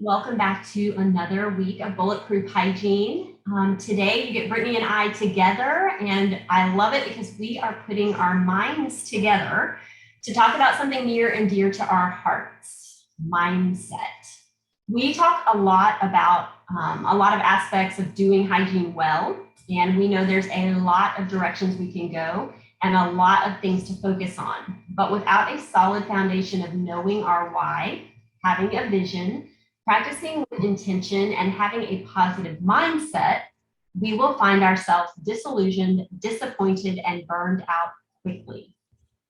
Welcome back to another week of Bulletproof Hygiene. Today, you get Brittany and I together, and I love it because we are putting our minds together to talk about something near and dear to our hearts, mindset. We talk a lot about a lot of aspects of doing hygiene well, and we know there's a lot of directions we can go and a lot of things to focus on. But without a solid foundation of knowing our why, having a vision, practicing with intention, and having a positive mindset, we will find ourselves disillusioned, disappointed, and burned out quickly.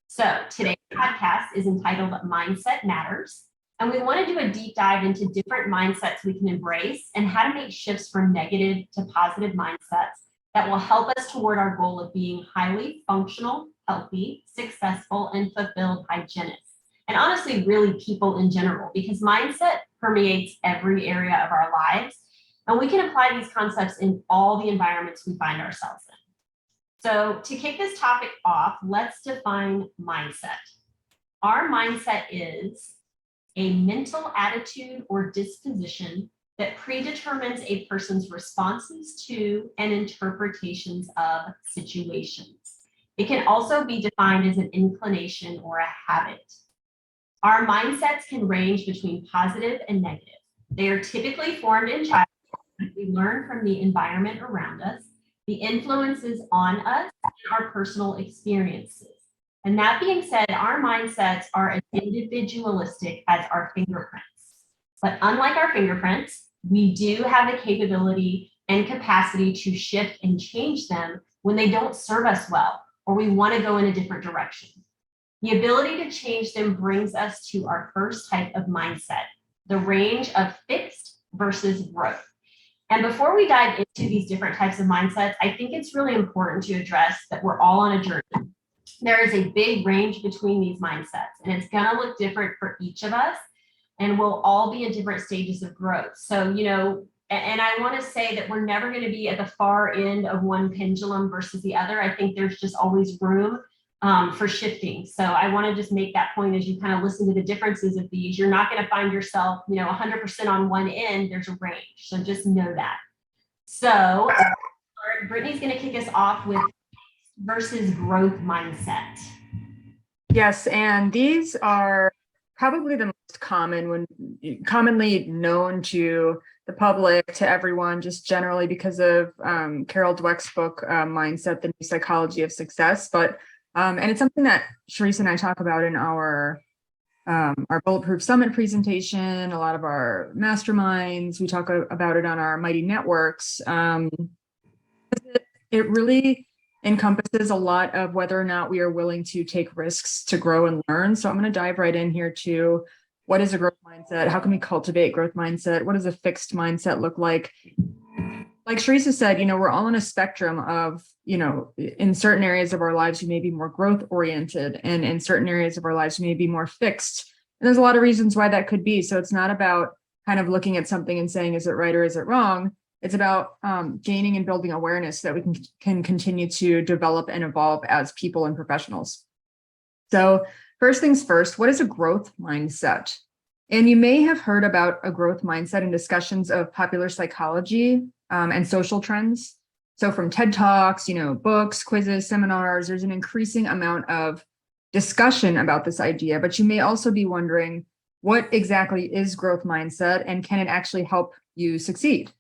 So today's podcast is entitled Mindset Matters, and we want to do a deep dive into different mindsets we can embrace and how to make shifts from negative to positive mindsets that will help us toward our goal of being highly functional, healthy, successful, and fulfilled hygienists. And honestly, really people in general, because mindset permeates every area of our lives. And we can apply these concepts in all the environments we find ourselves in. So to kick this topic off, let's define mindset. Our mindset is a mental attitude or disposition that predetermines a person's responses to and interpretations of situations. It can also be defined as an inclination or a habit. Our mindsets can range between positive and negative. They are typically formed in childhood. We learn from the environment around us, the influences on us, and our personal experiences. And that being said, our mindsets are as individualistic as our fingerprints. But unlike our fingerprints, we do have the capability and capacity to shift and change them when they don't serve us well, or we want to go in a different direction. The ability to change them brings us to our first type of mindset, the range of fixed versus growth. And before we dive into these different types of mindsets, I think it's really important to address that we're all on a journey. There is a big range between these mindsets, and it's going to look different for each of us, and we'll all be in different stages of growth. So, and I want to say that we're never going to be at the far end of one pendulum versus the other. I think there's just always room for shifting. So I want to just make that point as you kind of listen to the differences of these. You're not going to find yourself, 100% on one end. There's a range. So just know that. So Brittany's going to kick us off with versus growth mindset. Yes, and these are probably the most commonly known to the public, to everyone, just generally because of Carol Dweck's book, Mindset, The New Psychology of Success. But and it's something that Charissa and I talk about in our Bulletproof Summit presentation, a lot of our masterminds. We talk about it on our Mighty Networks. It really encompasses a lot of whether or not we are willing to take risks to grow and learn. So I'm going to dive right in here to what is a growth mindset? How can we cultivate growth mindset? What does a fixed mindset look like? Like Charissa said, we're all on a spectrum of, in certain areas of our lives, we may be more growth oriented, and in certain areas of our lives, we may be more fixed. And there's a lot of reasons why that could be. So it's not about kind of looking at something and saying, is it right or is it wrong? It's about gaining and building awareness so that we can continue to develop and evolve as people and professionals. So first things first, what is a growth mindset? And you may have heard about a growth mindset in discussions of popular psychology and social trends. So from TED Talks, books, quizzes, seminars, there's an increasing amount of discussion about this idea, but you may also be wondering, what exactly is growth mindset and can it actually help you succeed?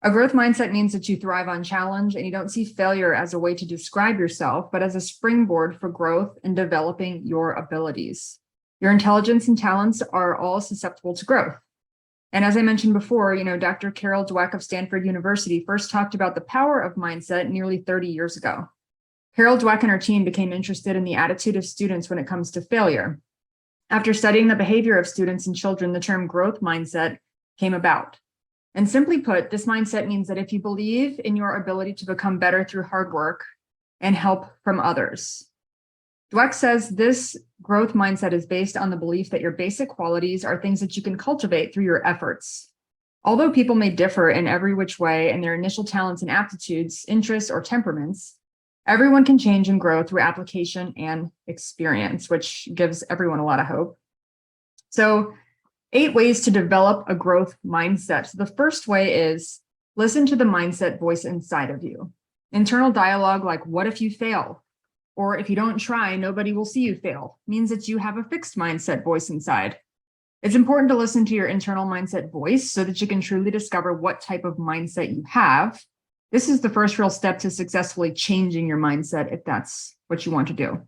A growth mindset means that you thrive on challenge and you don't see failure as a way to describe yourself, but as a springboard for growth and developing your abilities. Your intelligence and talents are all susceptible to growth. And as I mentioned before, Dr. Carol Dweck of Stanford University first talked about the power of mindset nearly 30 years ago. Carol Dweck and her team became interested in the attitude of students when it comes to failure. After studying the behavior of students and children, the term growth mindset came about. And simply put, this mindset means that if you believe in your ability to become better through hard work and help from others, Dweck says this growth mindset is based on the belief that your basic qualities are things that you can cultivate through your efforts. Although people may differ in every which way in their initial talents and aptitudes, interests, or temperaments, everyone can change and grow through application and experience, which gives everyone a lot of hope. So 8 ways to develop a growth mindset. So the first way is listen to the mindset voice inside of you. Internal dialogue like, what if you fail? Or if you don't try, nobody will see you fail, means that you have a fixed mindset voice inside. It's important to listen to your internal mindset voice so that you can truly discover what type of mindset you have. This is the first real step to successfully changing your mindset if that's what you want to do.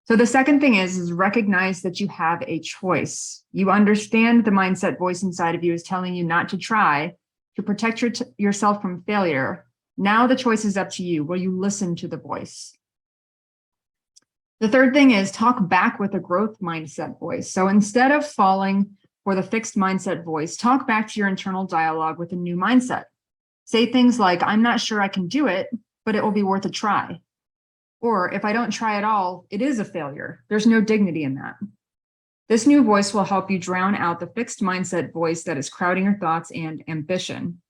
So the second thing is recognize that you have a choice. You understand the mindset voice inside of you is telling you not to try, to protect yourself from failure. Now the choice is up to you. Will you listen to the voice? The third thing is talk back with a growth mindset voice. So instead of falling for the fixed mindset voice, talk back to your internal dialogue with a new mindset. Say things like, I'm not sure I can do it, but it will be worth a try. Or if I don't try at all, it is a failure. There's no dignity in that. This new voice will help you drown out the fixed mindset voice that is crowding your thoughts and ambition.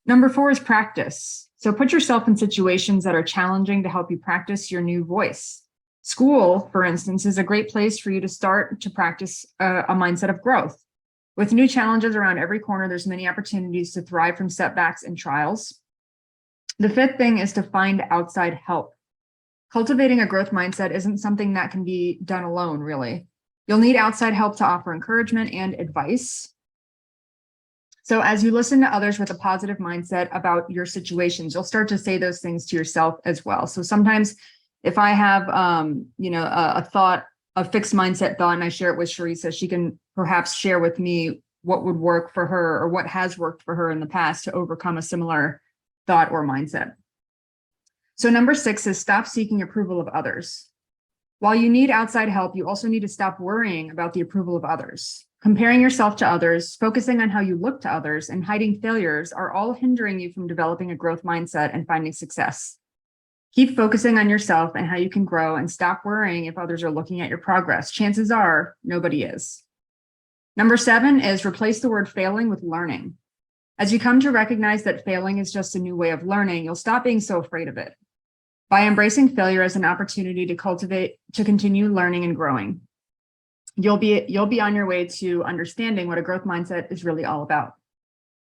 Number 4 is practice. So put yourself in situations that are challenging to help you practice your new voice. School, for instance, is a great place for you to start to practice a mindset of growth. With new challenges around every corner, there's many opportunities to thrive from setbacks and trials. The 5th thing is to find outside help. Cultivating a growth mindset isn't something that can be done alone, really. You'll need outside help to offer encouragement and advice. So as you listen to others with a positive mindset about your situations, you'll start to say those things to yourself as well. So sometimes if I have, a thought, a fixed mindset thought, and I share it with Charissa, she can perhaps share with me what would work for her or what has worked for her in the past to overcome a similar thought or mindset. So number 6 is stop seeking approval of others. While you need outside help, you also need to stop worrying about the approval of others. Comparing yourself to others, focusing on how you look to others, and hiding failures are all hindering you from developing a growth mindset and finding success. Keep focusing on yourself and how you can grow and stop worrying if others are looking at your progress. Chances are nobody is. Number 7 is replace the word failing with learning. As you come to recognize that failing is just a new way of learning, you'll stop being so afraid of it. By embracing failure as an opportunity to continue learning and growing, you'll be on your way to understanding what a growth mindset is really all about.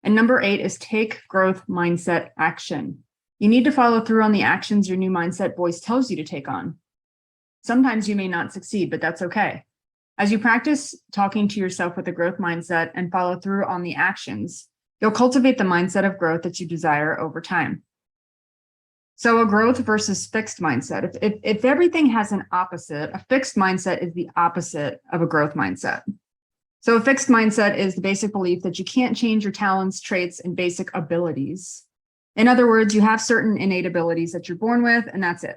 And number 8 is take growth mindset action. You need to follow through on the actions your new mindset voice tells you to take on. Sometimes you may not succeed, but that's okay. As you practice talking to yourself with a growth mindset and follow through on the actions, you'll cultivate the mindset of growth that you desire over time. So a growth versus fixed mindset. If everything has an opposite, a fixed mindset is the opposite of a growth mindset. So a fixed mindset is the basic belief that you can't change your talents, traits, and basic abilities. In other words, you have certain innate abilities that you're born with, and that's it.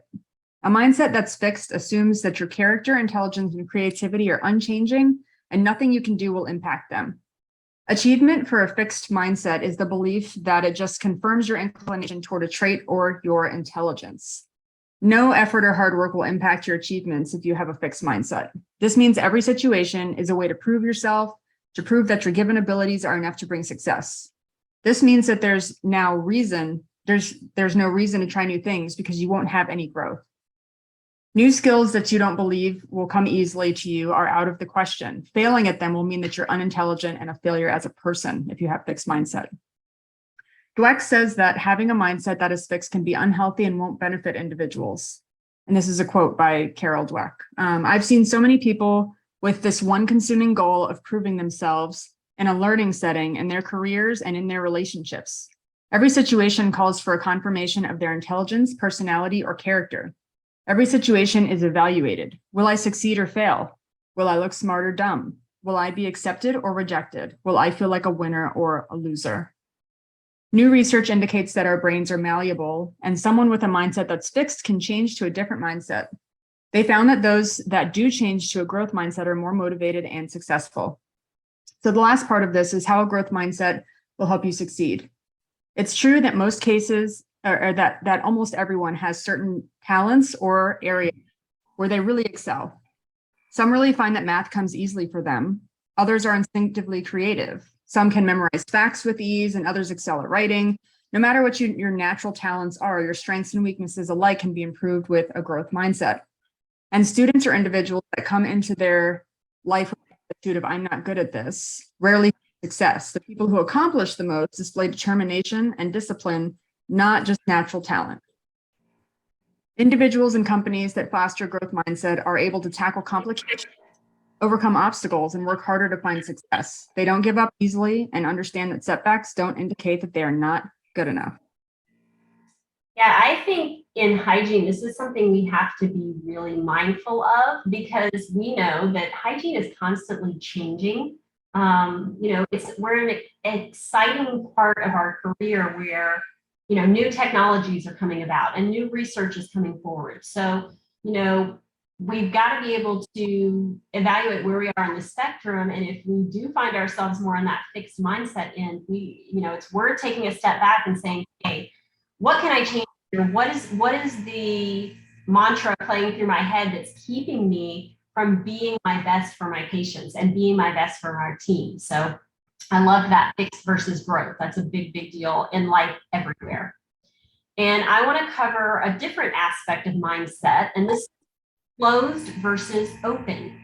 A mindset that's fixed assumes that your character, intelligence, and creativity are unchanging, and nothing you can do will impact them. Achievement for a fixed mindset is the belief that it just confirms your inclination toward a trait or your intelligence. No effort or hard work will impact your achievements if you have a fixed mindset. This means every situation is a way to prove yourself, to prove that your given abilities are enough to bring success. This means that there's no reason to try new things because you won't have any growth. New skills that you don't believe will come easily to you are out of the question. Failing at them will mean that you're unintelligent and a failure as a person if you have fixed mindset. Dweck says that having a mindset that is fixed can be unhealthy and won't benefit individuals. And this is a quote by Carol Dweck. I've seen so many people with this one consuming goal of proving themselves in a learning setting in their careers and in their relationships. Every situation calls for a confirmation of their intelligence, personality, or character. Every situation is evaluated. Will I succeed or fail? Will I look smart or dumb? Will I be accepted or rejected? Will I feel like a winner or a loser? New research indicates that our brains are malleable, and someone with a mindset that's fixed can change to a different mindset. They found that those that do change to a growth mindset are more motivated and successful. So the last part of this is how a growth mindset will help you succeed. It's true that most cases, or that almost everyone has certain talents or areas where they really excel. Some really find that math comes easily for them. Others are instinctively creative. Some can memorize facts with ease, and others excel at writing. No matter what your natural talents are, your strengths and weaknesses alike can be improved with a growth mindset. And students or individuals that come into their life with attitude of I'm not good at this rarely success. The people who accomplish the most display determination and discipline, not just natural talent. Individuals and companies that foster growth mindset are able to tackle complications, overcome obstacles, and work harder to find success. They don't give up easily and understand that setbacks don't indicate that they are not good enough. Yeah, I think in hygiene, this is something we have to be really mindful of because we know that hygiene is constantly changing. We're in an exciting part of our career where, new technologies are coming about and new research is coming forward. So, we've got to be able to evaluate where we are on the spectrum. And if we do find ourselves more in that fixed mindset end, it's worth taking a step back and saying, hey, what can I change here? What is the mantra playing through my head that's keeping me from being my best for my patients and being my best for our team? So I love that fixed versus growth. That's a big, big deal in life everywhere. And I want to cover a different aspect of mindset, and this is closed versus open.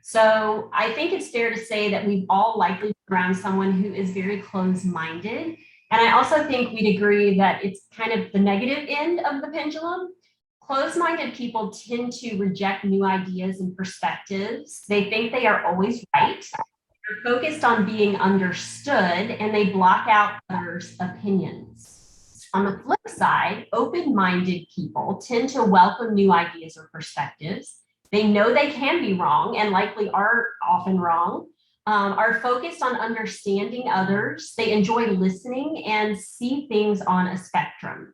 So I think it's fair to say that we've all likely been around someone who is very closed-minded. And I also think we'd agree that it's kind of the negative end of the pendulum. Closed-minded people tend to reject new ideas and perspectives. They think they are always right. They're focused on being understood, and they block out others' opinions. On the flip side, open-minded people tend to welcome new ideas or perspectives. They know they can be wrong and likely are often wrong, are focused on understanding others. They enjoy listening and see things on a spectrum.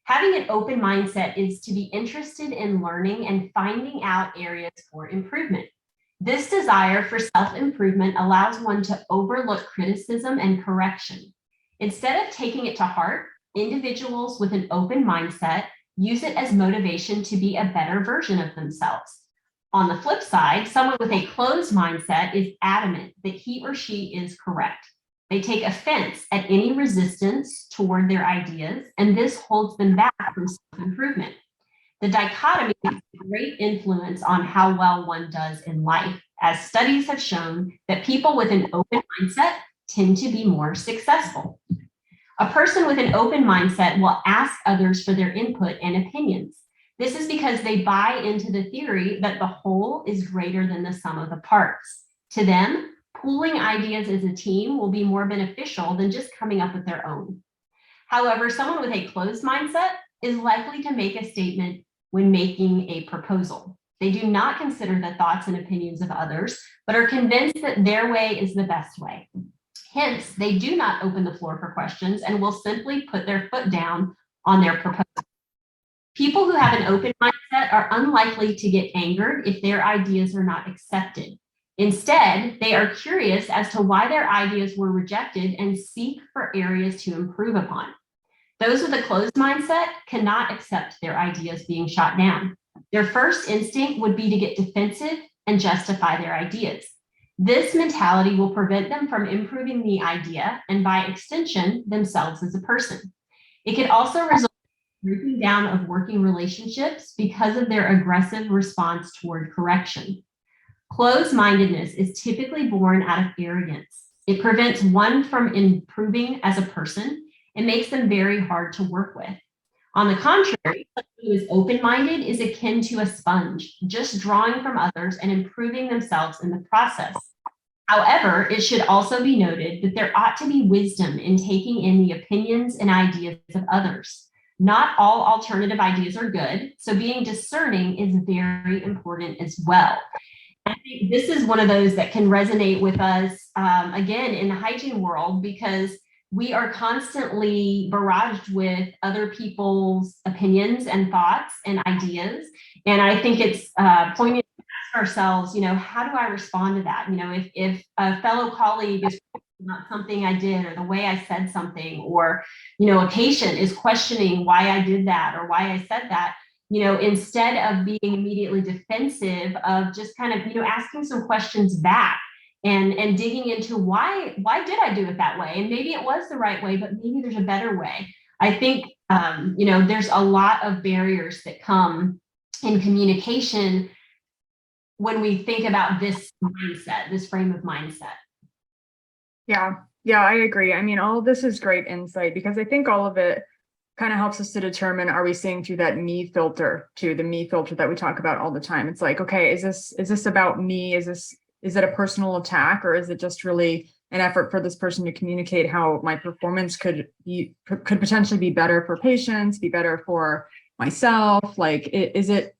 Having an open mindset is to be interested in learning and finding out areas for improvement. This desire for self-improvement allows one to overlook criticism and correction. Instead of taking it to heart, individuals with an open mindset use it as motivation to be a better version of themselves. On the flip side, someone with a closed mindset is adamant that he or she is correct. They take offense at any resistance toward their ideas, and this holds them back from self-improvement. The dichotomy has a great influence on how well one does in life, as studies have shown that people with an open mindset tend to be more successful. A person with an open mindset will ask others for their input and opinions. This is because they buy into the theory that the whole is greater than the sum of the parts. To them, pooling ideas as a team will be more beneficial than just coming up with their own. However, someone with a closed mindset is likely to make a statement when making a proposal. They do not consider the thoughts and opinions of others, but are convinced that their way is the best way. Hence, they do not open the floor for questions and will simply put their foot down on their proposal. People who have an open mindset are unlikely to get angered if their ideas are not accepted. Instead, they are curious as to why their ideas were rejected and seek for areas to improve upon. Those with a closed mindset cannot accept their ideas being shot down. Their first instinct would be to get defensive and justify their ideas. This mentality will prevent them from improving the idea and, by extension, themselves as a person. It could also result in breaking down of working relationships because of their aggressive response toward correction. Closed-mindedness is typically born out of arrogance. It prevents one from improving as a person and makes them very hard to work with. On the contrary, someone who is open-minded is akin to a sponge, just drawing from others and improving themselves in the process. However, it should also be noted that there ought to be wisdom in taking in the opinions and ideas of others. Not all alternative ideas are good, so being discerning is very important as well. I think this is one of those that can resonate with us, again, in the hygiene world, because we are constantly barraged with other people's opinions and thoughts and ideas. And I think it's poignant to ask ourselves, how do I respond to that? If a fellow colleague is about something I did or the way I said something, or, a patient is questioning why I did that or why I said that, instead of being immediately defensive, of just kind of, asking some questions back and digging into why did I do it that way? And maybe it was the right way, but maybe there's a better way. I think, there's a lot of barriers that come in communication when we think about this mindset, this frame of mindset. Yeah, I agree. I mean, all of this is great insight because I think all of it kind of helps us to determine, are we seeing through that me filter, to the me filter that we talk about all the time? It's like, okay, is this about me? Is it a personal attack, or is it just really an effort for this person to communicate how my performance could potentially be better for patients, be better for myself? Like, is it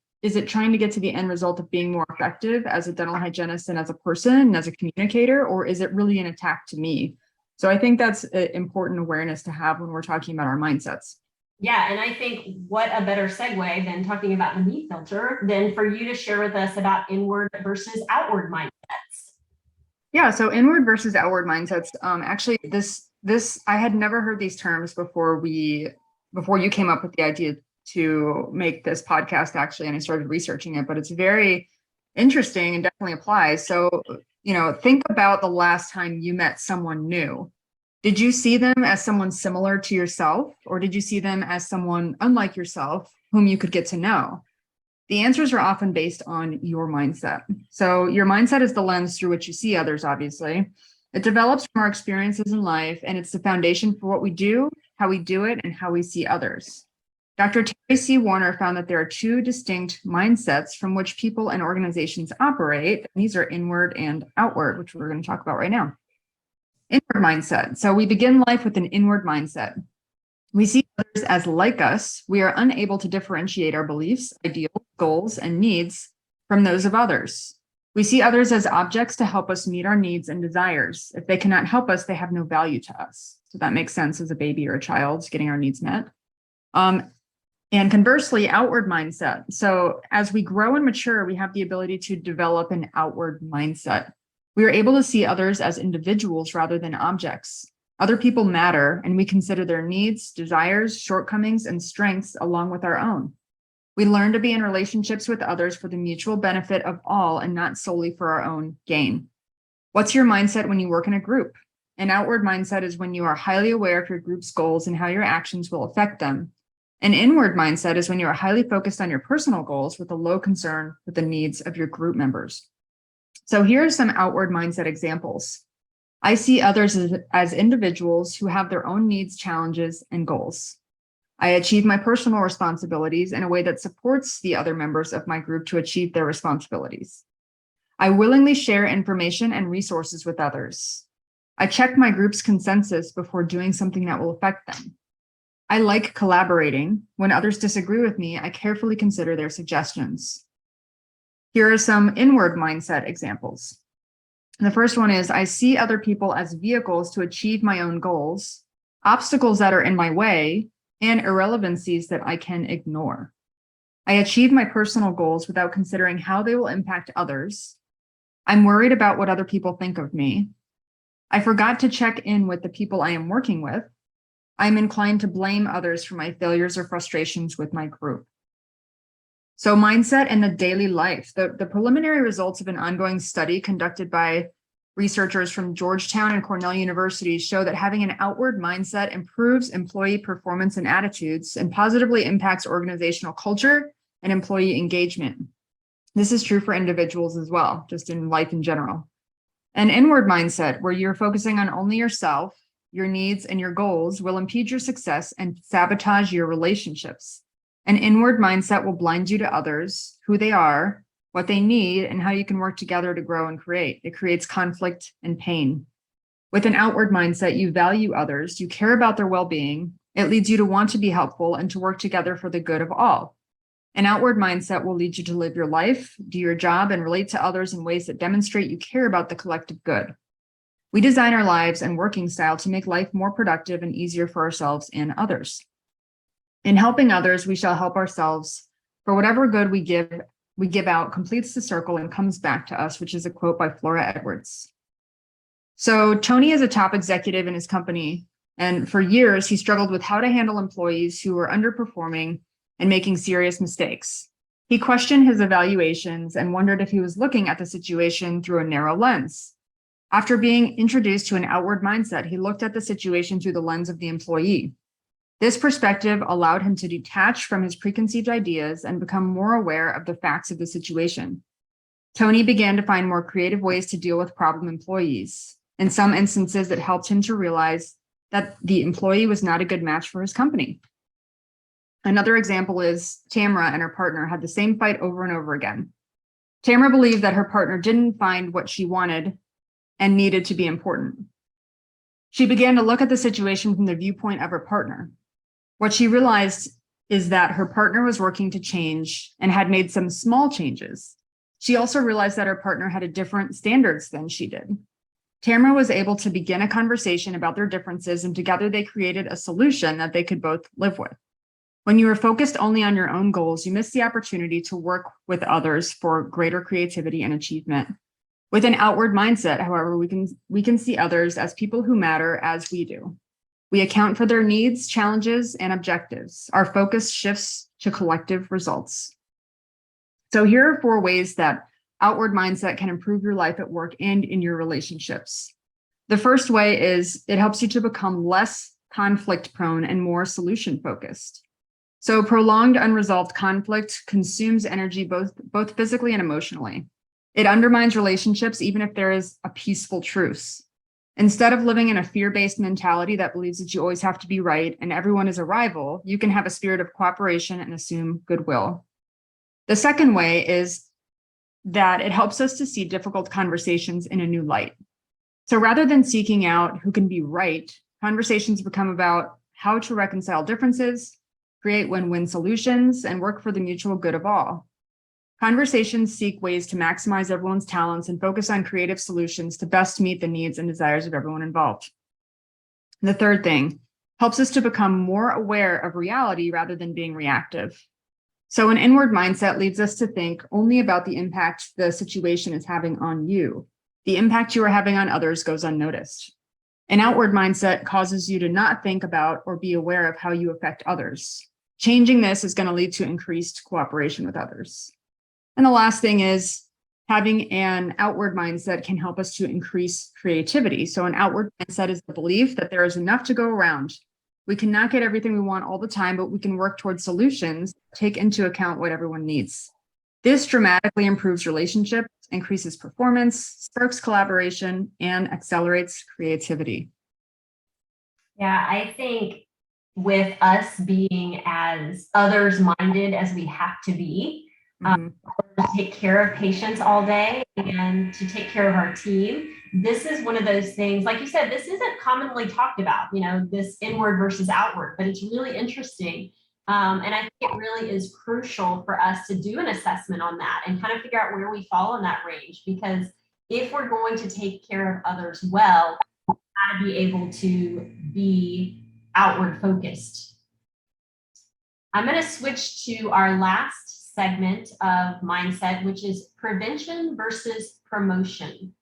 trying to get to the end result of being more effective as a dental hygienist and as a person and as a communicator, or is it really an attack to me? So I think that's an important awareness to have when we're talking about our mindsets. Yeah, and I think what a better segue than talking about the me filter than for you to share with us about inward versus outward mindsets. Yeah, so inward versus outward mindsets. Actually, this I had never heard these terms before you came up with the idea to make this podcast, actually, and I started researching it, but it's very interesting and definitely applies. So, think about the last time you met someone new. Did you see them as someone similar to yourself, or did you see them as someone unlike yourself whom you could get to know? The answers are often based on your mindset. So your mindset is the lens through which you see others, obviously. It develops from our experiences in life, and it's the foundation for what we do, how we do it, and how we see others. Dr. Terry C. Warner found that there are two distinct mindsets from which people and organizations operate. These are inward and outward, which we're going to talk about right now. Inward mindset. So we begin life with an inward mindset. We see others as like us. We are unable to differentiate our beliefs, ideals, goals, and needs from those of others. We see others as objects to help us meet our needs and desires. If they cannot help us, they have no value to us. So that makes sense as a baby or a child getting our needs met. And conversely, outward mindset. So as we grow and mature, we have the ability to develop an outward mindset. We are able to see others as individuals rather than objects. Other people matter, and we consider their needs, desires, shortcomings, and strengths along with our own. We learn to be in relationships with others for the mutual benefit of all and not solely for our own gain. What's your mindset when you work in a group? An outward mindset is when you are highly aware of your group's goals and how your actions will affect them. An inward mindset is when you are highly focused on your personal goals with a low concern with the needs of your group members. So here are some outward mindset examples. I see others as individuals who have their own needs, challenges, and goals. I achieve my personal responsibilities in a way that supports the other members of my group to achieve their responsibilities. I willingly share information and resources with others. I check my group's consensus before doing something that will affect them. I like collaborating. When others disagree with me, I carefully consider their suggestions. Here are some inward mindset examples. The first one is, I see other people as vehicles to achieve my own goals, obstacles that are in my way, and irrelevancies that I can ignore. I achieve my personal goals without considering how they will impact others. I'm worried about what other people think of me. I forgot to check in with the people I am working with. I'm inclined to blame others for my failures or frustrations with my group. So mindset in the daily life. The preliminary results of an ongoing study conducted by researchers from Georgetown and Cornell universities show that having an outward mindset improves employee performance and attitudes and positively impacts organizational culture and employee engagement. This is true for individuals as well, just in life in general. An inward mindset, where you're focusing on only yourself, your needs, and your goals, will impede your success and sabotage your relationships. An inward mindset will blind you to others, who they are, what they need, and how you can work together to grow and create. It creates conflict and pain. With an outward mindset, you value others, you care about their well-being. It leads you to want to be helpful and to work together for the good of all. An outward mindset will lead you to live your life, do your job, and relate to others in ways that demonstrate you care about the collective good. We design our lives and working style to make life more productive and easier for ourselves and others. In helping others, we shall help ourselves. For whatever good we give out completes the circle and comes back to us, which is a quote by Flora Edwards. So Tony is a top executive in his company, and for years he struggled with how to handle employees who were underperforming and making serious mistakes. He questioned his evaluations and wondered if he was looking at the situation through a narrow lens. After being introduced to an outward mindset, he looked at the situation through the lens of the employee. This perspective allowed him to detach from his preconceived ideas and become more aware of the facts of the situation. Tony began to find more creative ways to deal with problem employees. In some instances, it helped him to realize that the employee was not a good match for his company. Another example is Tamara and her partner had the same fight over and over again. Tamara believed that her partner didn't find what she wanted and needed to be important. She began to look at the situation from the viewpoint of her partner. What she realized is that her partner was working to change and had made some small changes. She also realized that her partner had different standards than she did. Tamara was able to begin a conversation about their differences, and together they created a solution that they could both live with. When you are focused only on your own goals, you miss the opportunity to work with others for greater creativity and achievement. With an outward mindset, however, we can see others as people who matter as we do. We account for their needs, challenges, and objectives. Our focus shifts to collective results. So here are 4 ways that outward mindset can improve your life at work and in your relationships. The first way is it helps you to become less conflict prone and more solution focused. So prolonged unresolved conflict consumes energy both physically and emotionally. It undermines relationships even if there is a peaceful truce. Instead of living in a fear-based mentality that believes that you always have to be right and everyone is a rival, you can have a spirit of cooperation and assume goodwill. The second way is that it helps us to see difficult conversations in a new light. So rather than seeking out who can be right, conversations become about how to reconcile differences, create win-win solutions, and work for the mutual good of all. Conversations seek ways to maximize everyone's talents and focus on creative solutions to best meet the needs and desires of everyone involved. The third thing helps us to become more aware of reality rather than being reactive. So an inward mindset leads us to think only about the impact the situation is having on you. The impact you are having on others goes unnoticed. An outward mindset causes you to not think about or be aware of how you affect others. Changing this is going to lead to increased cooperation with others. And the last thing is having an outward mindset can help us to increase creativity. So an outward mindset is the belief that there is enough to go around. We cannot get everything we want all the time, but we can work towards solutions, take into account what everyone needs. This dramatically improves relationships, increases performance, sparks collaboration, and accelerates creativity. Yeah, I think with us being as others-minded as we have to be, to take care of patients all day and to take care of our team, this is one of those things, like you said, this isn't commonly talked about, this inward versus outward, but it's really interesting. And I think it really is crucial for us to do an assessment on that and kind of figure out where we fall in that range, because if we're going to take care of others well, we got to be able to be outward focused. I'm going to switch to our last segment of mindset, which is prevention versus promotion.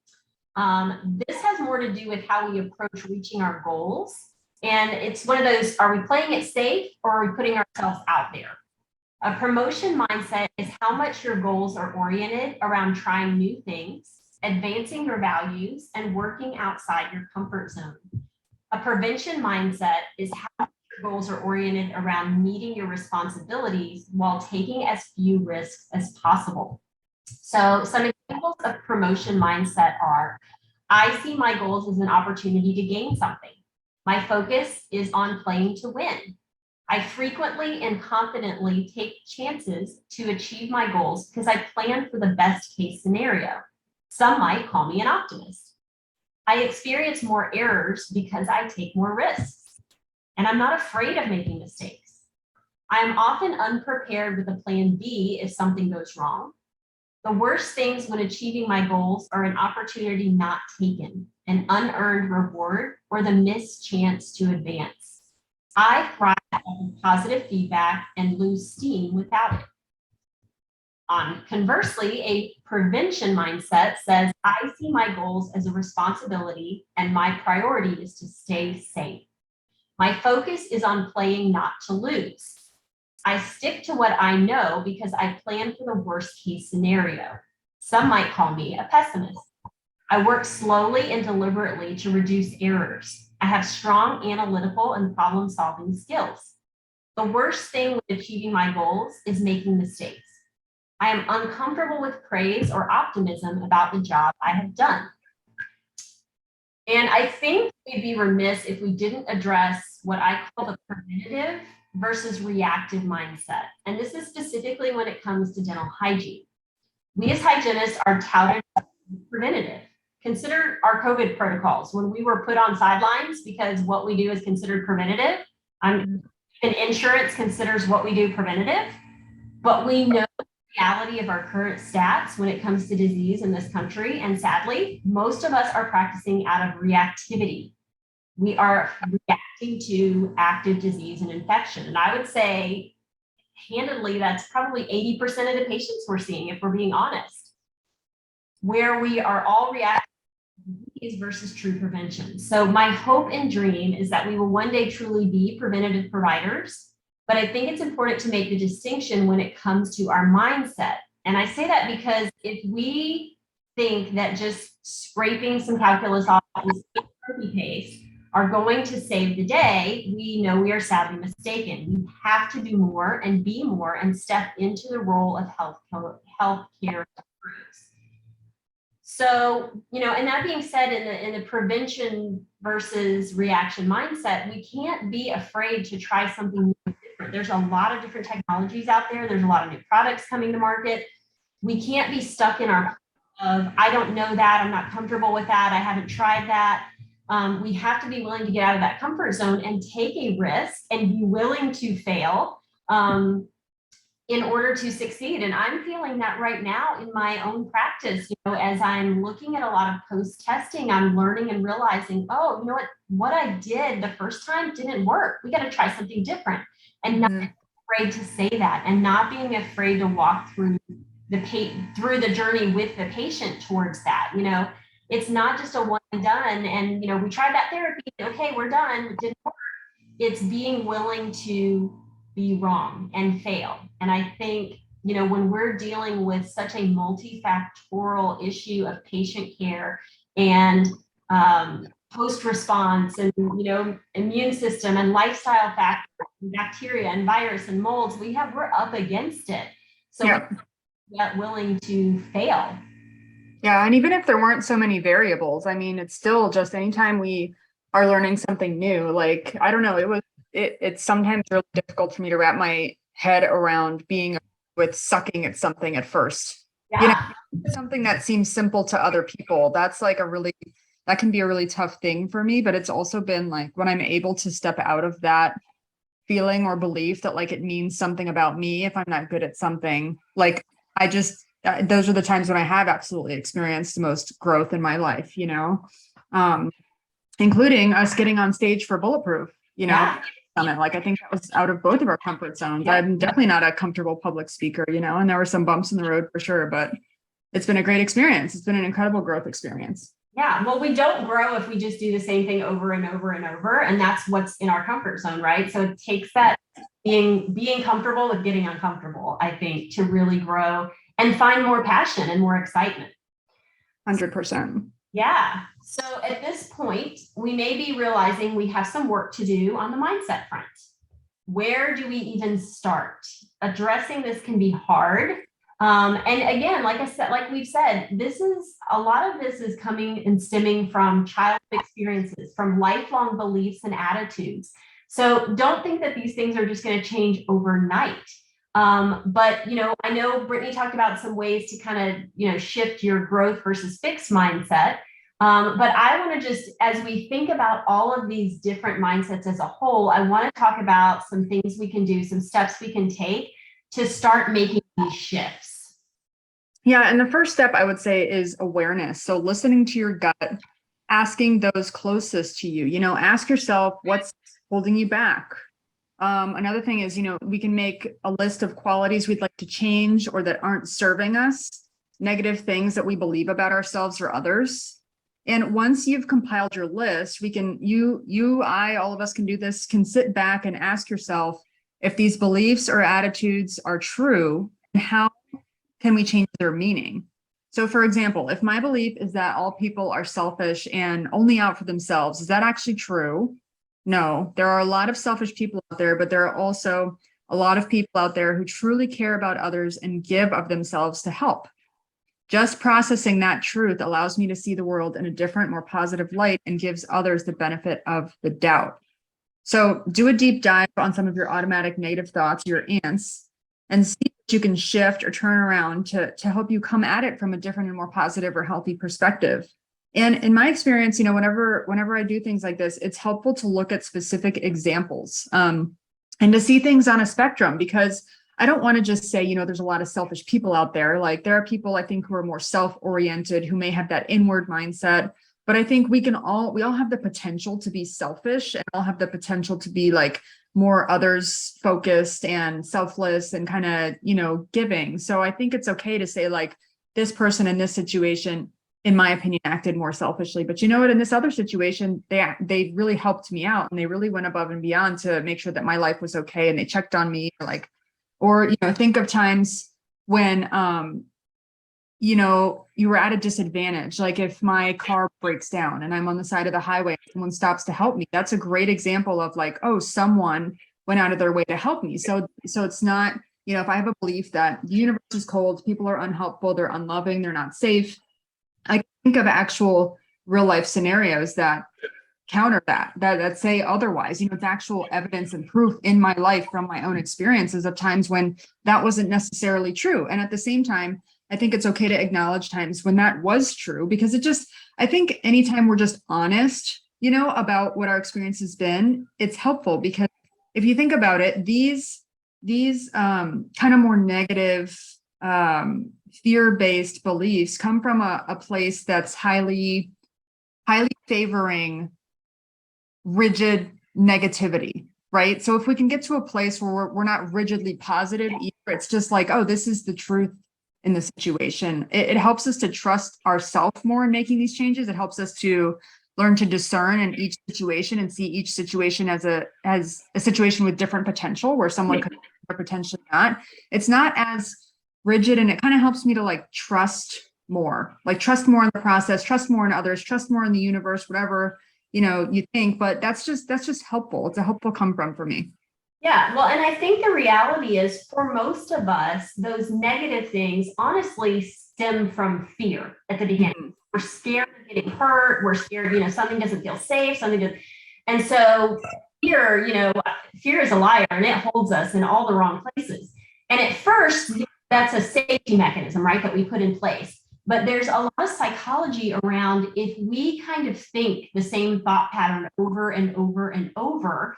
This has more to do with how we approach reaching our goals. And it's one of those, are we playing it safe or are we putting ourselves out there? A promotion mindset is how much your goals are oriented around trying new things, advancing your values, and working outside your comfort zone. A prevention mindset is how your goals are oriented around meeting your responsibilities while taking as few risks as possible. So some examples of promotion mindset are, I see my goals as an opportunity to gain something. My focus is on playing to win. I frequently and confidently take chances to achieve my goals because I plan for the best case scenario. Some might call me an optimist. I experience more errors because I take more risks, and I'm not afraid of making mistakes. I am often unprepared with a plan B if something goes wrong. The worst things when achieving my goals are an opportunity not taken, an unearned reward, or the missed chance to advance. I thrive on positive feedback and lose steam without it. Conversely, a prevention mindset says, I see my goals as a responsibility and my priority is to stay safe. My focus is on playing not to lose. I stick to what I know because I plan for the worst case scenario. Some might call me a pessimist. I work slowly and deliberately to reduce errors. I have strong analytical and problem-solving skills. The worst thing with achieving my goals is making mistakes. I am uncomfortable with praise or optimism about the job I have done. And I think we'd be remiss if we didn't address what I call the preventative versus reactive mindset. And this is specifically when it comes to dental hygiene. We as hygienists are touted preventative. Consider our COVID protocols when we were put on sidelines because what we do is considered preventative. And insurance considers what we do preventative, but we know the reality of our current stats when it comes to disease in this country. And sadly, most of us are practicing out of reactivity. We are reacting to active disease and infection. And I would say, handedly, that's probably 80% of the patients we're seeing, if we're being honest, where we are all reacting to disease versus true prevention. So my hope and dream is that we will one day truly be preventative providers. But I think it's important to make the distinction when it comes to our mindset. And I say that because if we think that just scraping some calculus off this copy paste are going to save the day, we know we are sadly mistaken. We have to do more and be more and step into the role of healthcare. So, and that being said, in the prevention versus reaction mindset, we can't be afraid to try something new. There's a lot of different technologies out there. There's a lot of new products coming to market. We can't be stuck in our I don't know that, I'm not comfortable with that, I haven't tried that. We have to be willing to get out of that comfort zone and take a risk and be willing to fail in order to succeed. And I'm feeling that right now in my own practice, as I'm looking at a lot of post-testing, I'm learning and realizing, oh, what I did the first time didn't work. We got to try something different. And not afraid to say that, and not being afraid to walk through the journey with the patient towards that. It's not just a one and done. And we tried that therapy. Okay, we're done. It didn't work. It's being willing to be wrong and fail. And I think when we're dealing with such a multifactorial issue of patient care and post-response and immune system and lifestyle factors and bacteria and virus and molds, we're up against it. So we're willing to fail. Yeah, and even if there weren't so many variables, I mean, it's still just anytime we are learning something new, like, I don't know, it's sometimes really difficult for me to wrap my head around being with sucking at something at first. Yeah. Something that seems simple to other people, that's like that can be a really tough thing for me. But it's also been like when I'm able to step out of that feeling or belief that like it means something about me if I'm not good at something, like those are the times when I have absolutely experienced the most growth in my life, including us getting on stage for Bulletproof, summit. Like, I think that was out of both of our comfort zones. Yeah. I'm definitely not a comfortable public speaker, and there were some bumps in the road for sure, but it's been a great experience. It's been an incredible growth experience. Yeah. Well, we don't grow if we just do the same thing over and over and over. And that's what's in our comfort zone, right? So it takes that being comfortable with getting uncomfortable, I think, to really grow and find more passion and more excitement. 100%. Yeah. So at this point, we may be realizing we have some work to do on the mindset front. Where do we even start? Addressing this can be hard. And again, like we've said, a lot of this is coming and stemming from childhood experiences, from lifelong beliefs and attitudes. So don't think that these things are just going to change overnight. But, I know Brittany talked about some ways to kind of, shift your growth versus fixed mindset. But I want to just, as we think about all of these different mindsets as a whole, I want to talk about some things we can do, some steps we can take to start making these shifts. Yeah. And the first step I would say is awareness. So listening to your gut, asking those closest to you, ask yourself what's holding you back. Another thing is, we can make a list of qualities we'd like to change or that aren't serving us, negative things that we believe about ourselves or others. And once you've compiled your list, we can, all of us can do this, can sit back and ask yourself if these beliefs or attitudes are true and how can we change their meaning? So for example, if my belief is that all people are selfish and only out for themselves, is that actually true? No, there are a lot of selfish people out there, but there are also a lot of people out there who truly care about others and give of themselves to help. Just processing that truth allows me to see the world in a different, more positive light and gives others the benefit of the doubt. So do a deep dive on some of your automatic negative thoughts, your ants, and see what you can shift or turn around to help you come at it from a different and more positive or healthy perspective. And in my experience, whenever I do things like this, it's helpful to look at specific examples and to see things on a spectrum, because I don't want to just say, there's a lot of selfish people out there. Like there are people I think who are more self-oriented, who may have that inward mindset, but I think we all have the potential to be selfish and all have the potential to be like more others focused and selfless and kind of, giving. So I think it's okay to say like this person in this situation, in my opinion, acted more selfishly, but you know what, in this other situation, they really helped me out and they really went above and beyond to make sure that my life was okay. And they checked on me or think of times when, you were at a disadvantage. Like if my car breaks down and I'm on the side of the highway, and someone stops to help me. That's a great example of like, oh, someone went out of their way to help me. So it's not, if I have a belief that the universe is cold, people are unhelpful, they're unloving, they're not safe. I think of actual real life scenarios that counter that say otherwise. It's actual evidence and proof in my life from my own experiences of times when that wasn't necessarily true. And at the same time, I think it's okay to acknowledge times when that was true, because I think anytime we're just honest, about what our experience has been, it's helpful. Because if you think about it, these kind of more negative, fear-based beliefs come from a place that's highly favoring rigid negativity, right? So if we can get to a place where we're not rigidly positive either, it's just like, oh, this is the truth in the situation. It helps us to trust ourselves more in making these changes. It helps us to learn to discern in each situation and see each situation as a situation with different potential, where someone could or potentially not. It's not as rigid, and it kind of helps me to trust more in the process, trust more in others, trust more in the universe, whatever you think. But that's just helpful. It's a helpful come from for me. Yeah, well, and I think the reality is for most of us, those negative things honestly stem from fear at the beginning. Mm-hmm. We're scared of getting hurt. We're scared, something doesn't feel safe, and so fear is a liar, and it holds us in all the wrong places. And at first, that's a safety mechanism, right, that we put in place. But there's a lot of psychology around if we kind of think the same thought pattern over and over and over,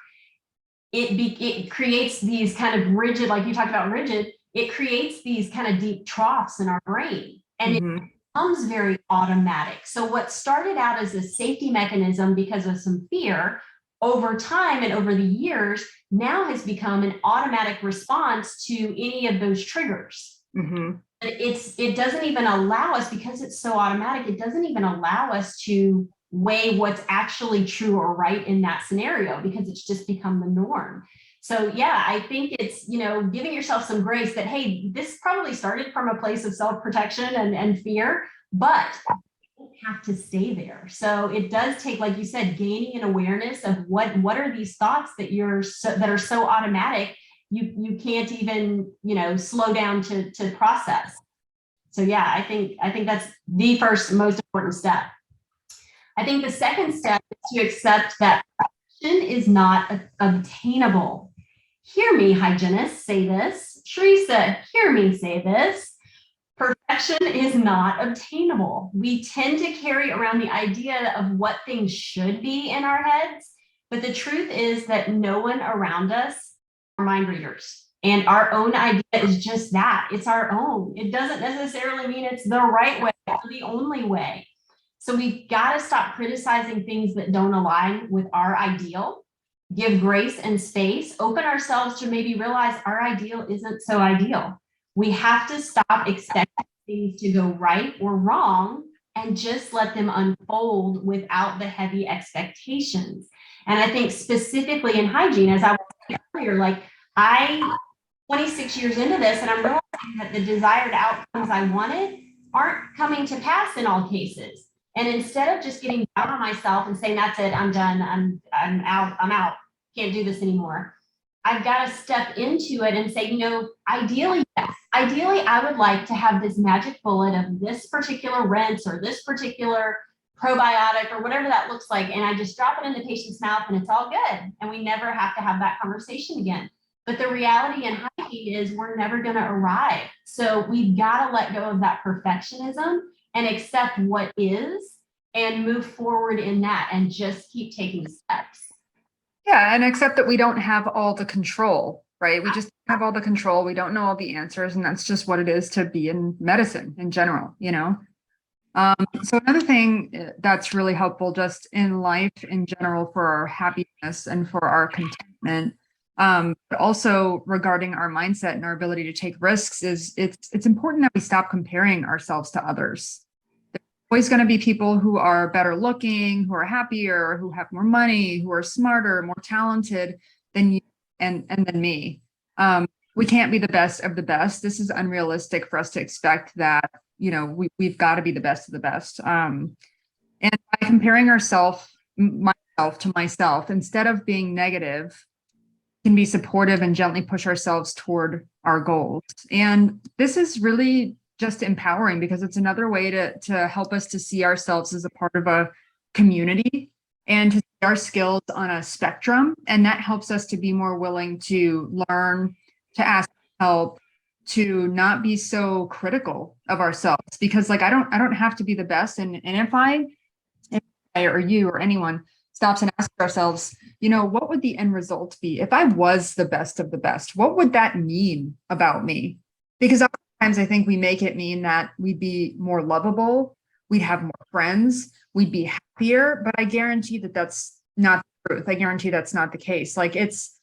it creates these kind of rigid, like you talked about rigid, it creates these kind of deep troughs in our brain, and mm-hmm. It becomes very automatic. So what started out as a safety mechanism because of some fear, over time and over the years, now has become an automatic response to any of those triggers. Mm-hmm. It doesn't even allow us, because it's so automatic, it doesn't even allow us to weigh what's actually true or right in that scenario, because it's just become the norm. So yeah, I think it's, giving yourself some grace that, hey, this probably started from a place of self-protection and fear, but you don't have to stay there. So it does take, like you said, gaining an awareness of what are these thoughts that that are so automatic, you can't even, slow down to process. So yeah, I think that's the first most important step. I think the second step is to accept that perfection is not obtainable. Hear me, hygienists, say this. Charissa, hear me say this. Perfection is not obtainable. We tend to carry around the idea of what things should be in our heads, but the truth is that no one around us are mind readers. And our own idea is just that. It's our own. It doesn't necessarily mean it's the right way or the only way. So we've got to stop criticizing things that don't align with our ideal, give grace and space, open ourselves to maybe realize our ideal isn't so ideal. We have to stop expecting things to go right or wrong and just let them unfold without the heavy expectations. And I think specifically in hygiene, as I was saying earlier, I 26 years into this, and I'm realizing that the desired outcomes I wanted aren't coming to pass in all cases. And instead of just getting down on myself and saying, that's it, I'm done, I'm out, can't do this anymore, I've got to step into it and say, ideally, yes. Ideally, I would like to have this magic bullet of this particular rinse or this particular probiotic or whatever that looks like. And I just drop it in the patient's mouth and it's all good. And we never have to have that conversation again. But the reality in hygiene is we're never going to arrive. So we've got to let go of that perfectionism and accept what is and move forward in that and just keep taking steps. Yeah, and accept that we don't have all the control, right? We just have all the control. We don't know all the answers, and that's just what it is to be in medicine in general, So another thing that's really helpful just in life in general for our happiness and for our contentment, but also regarding our mindset and our ability to take risks is it's important that we stop comparing ourselves to others. Always going to be people who are better looking, who are happier, who have more money, who are smarter, more talented than you and than me. We can't be the best of the best. This is unrealistic for us to expect that, we've got to be the best of the best. And by comparing myself to myself, instead of being negative, can be supportive and gently push ourselves toward our goals. And this is really just empowering because it's another way to help us to see ourselves as a part of a community and to see our skills on a spectrum. And that helps us to be more willing to learn, to ask help, to not be so critical of ourselves. Because I don't have to be the best. And if I or you or anyone stops and asks ourselves, what would the end result be? If I was the best of the best, what would that mean about me? Because sometimes I think we make it mean that we'd be more lovable, we'd have more friends, we'd be happier, but I guarantee that that's not the truth. I guarantee that's not the case. The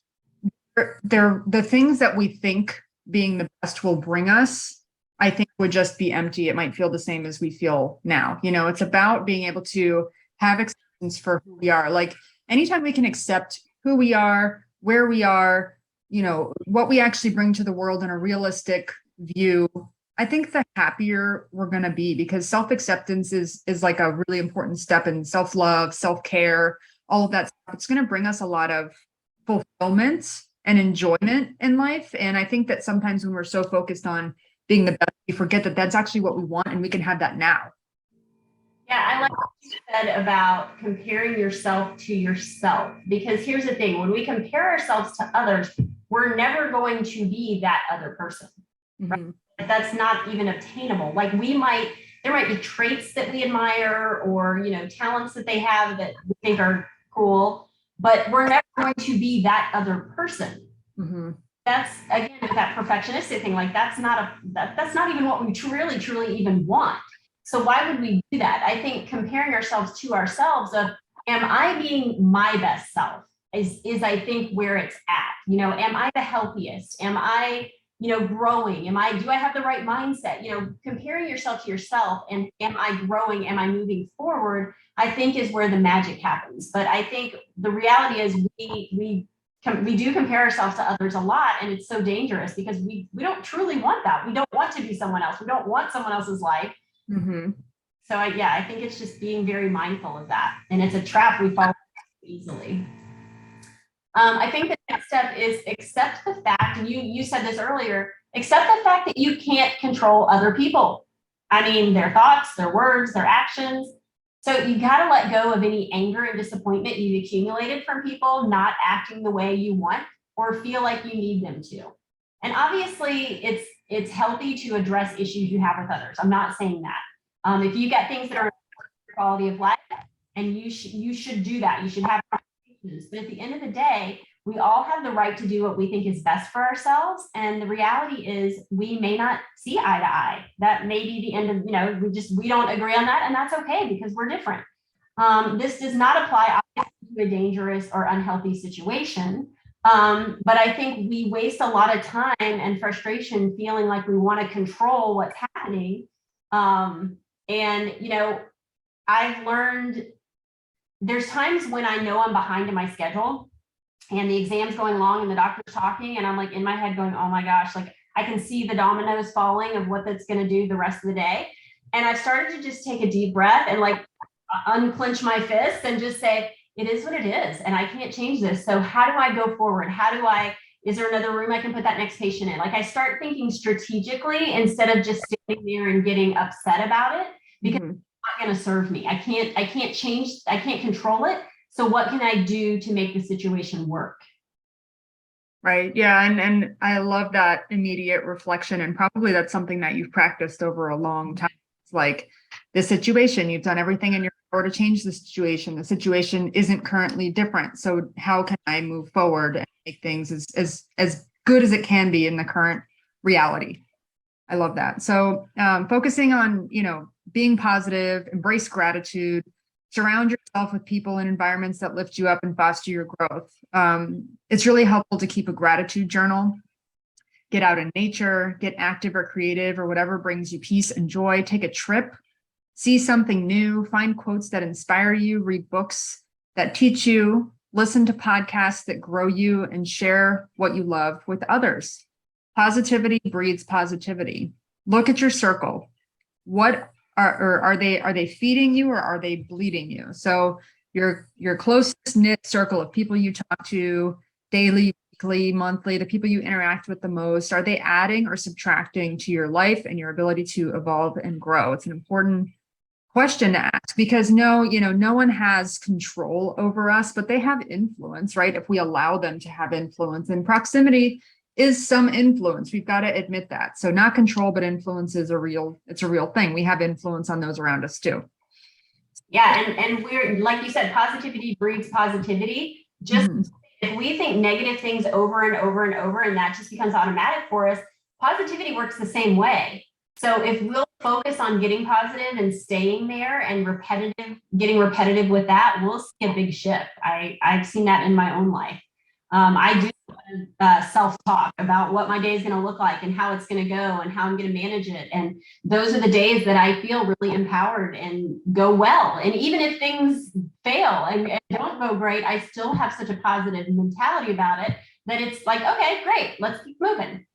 things that we think being the best will bring us, I think would just be empty. It might feel the same as we feel now. It's about being able to have acceptance for who we are. Anytime we can accept who we are, where we are, what we actually bring to the world in a realistic view, I think the happier we're going to be, because self-acceptance is a really important step in self-love, self-care, all of that stuff. It's going to bring us a lot of fulfillment and enjoyment in life. And I think that sometimes when we're so focused on being the best, we forget that that's actually what we want and we can have that now. Yeah, I like what you said about comparing yourself to yourself, because here's the thing, when we compare ourselves to others, we're never going to be that other person. Right? Mm-hmm. That's not even obtainable. There might be traits that we admire or, talents that they have that we think are cool, but we're never going to be that other person. Mm-hmm. That's again, with that perfectionistic thing, that's not even what we truly even want. So why would we do that? I think comparing ourselves to ourselves am I being my best self is I think where it's at, am I the healthiest? Am I, growing? Do I have the right mindset? Comparing yourself to yourself and am I growing? Am I moving forward? I think is where the magic happens. But I think the reality is we do compare ourselves to others a lot. And it's so dangerous because we don't truly want that. We don't want to be someone else. We don't want someone else's life. Mm-hmm. So I think it's just being very mindful of that. And it's a trap we fall easily. I think the next step is accept the fact, and you said this earlier, accept the fact that you can't control other people. Their thoughts, their words, their actions. So you got to let go of any anger and disappointment you've accumulated from people not acting the way you want or feel like you need them to. And obviously it's healthy to address issues you have with others. I'm not saying that. If you got things that are quality of life, and you should do that. You should have conversations. But at the end of the day, we all have the right to do what we think is best for ourselves. And the reality is we may not see eye to eye. That may be the end of, we don't agree on that. And that's okay because we're different. This does not apply to a dangerous or unhealthy situation. But I think we waste a lot of time and frustration feeling like we want to control what's happening. I've learned there's times when I know I'm behind in my schedule and the exam's going long and the doctor's talking and I'm in my head going, oh my gosh, I can see the dominoes falling of what that's going to do the rest of the day. And I've started to just take a deep breath and unclench my fists and just say, it is what it is. And I can't change this. So how do I go forward? How do I, Is there another room I can put that next patient in? Like I start thinking strategically instead of just standing there and getting upset about it because it's not going to serve me. I can't change, I can't control it. So what can I do to make the situation work? Right. Yeah. And I love that immediate reflection. And probably that's something that you've practiced over a long time. It's like this situation, you've done everything in your power to change the situation. The situation isn't currently different. So how can I move forward and make things as good as it can be in the current reality? I love that. So focusing on, being positive, embrace gratitude, surround yourself with people and environments that lift you up and foster your growth. It's really helpful to keep a gratitude journal, get out in nature, get active or creative or whatever brings you peace and joy, take a trip, see something new, find quotes that inspire you, read books that teach you, listen to podcasts that grow you, and share what you love with others. Positivity breeds positivity. Look at your circle. What are they feeding you or are they bleeding you? So your closest knit circle of people you talk to daily, weekly, monthly, the people you interact with the most, are they adding or subtracting to your life and your ability to evolve and grow? It's an important question to ask because no one has control over us, but they have influence, right? If we allow them to have influence, and proximity is some influence. We've got to admit that. So not control, but influence is it's a real thing. We have influence on those around us too. Yeah. And we're, like you said, positivity breeds positivity. Just if we think negative things over and over and over, and that just becomes automatic for us, positivity works the same way. So if we'll focus on getting positive and staying there and getting repetitive with that, we'll see a big shift. I've seen that in my own life. I do self-talk about what my day is going to look like and how it's going to go and how I'm going to manage it. And those are the days that I feel really empowered and go well. And even if things fail and don't go great, I still have such a positive mentality about it that it's like, okay, great, let's keep moving.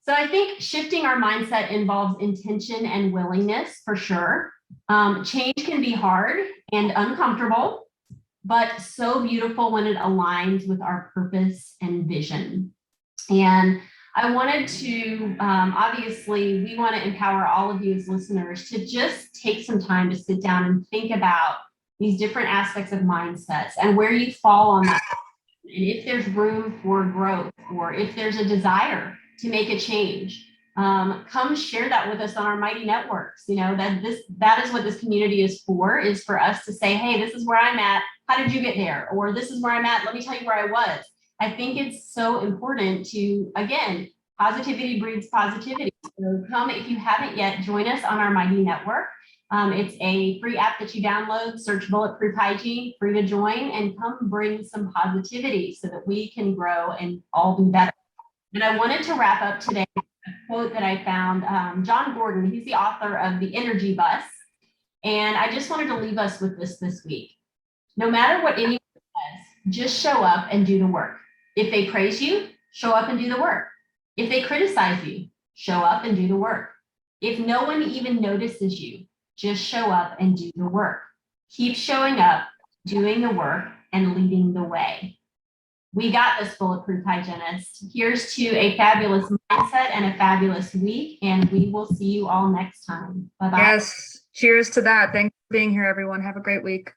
So I think shifting our mindset involves intention and willingness for sure. Change can be hard and uncomfortable, but so beautiful when it aligns with our purpose and vision. And I wanted to, obviously, we want to empower all of you as listeners to just take some time to sit down and think about these different aspects of mindsets and where you fall on that. And if there's room for growth or if there's a desire to make a change, come share that with us on our Mighty Networks. That is what this community is for us to say, hey, this is where I'm at. How did you get there? Or this is where I'm at. Let me tell you where I was. I think it's so important to, again, positivity breeds positivity. So come, if you haven't yet, join us on our Mighty Network. It's a free app that you download, search Bulletproof Hygiene, free to join, and come bring some positivity so that we can grow and all be better. And I wanted to wrap up today with a quote that I found. John Gordon, he's the author of The Energy Bus. And I just wanted to leave us with this week. No matter what anyone says, just show up and do the work. If they praise you, show up and do the work. If they criticize you, show up and do the work. If no one even notices you, just show up and do the work. Keep showing up, doing the work, and leading the way. We got this, Bulletproof Hygienist. Here's to a fabulous mindset and a fabulous week, and we will see you all next time. Bye-bye. Yes, cheers to that. Thanks for being here, everyone. Have a great week.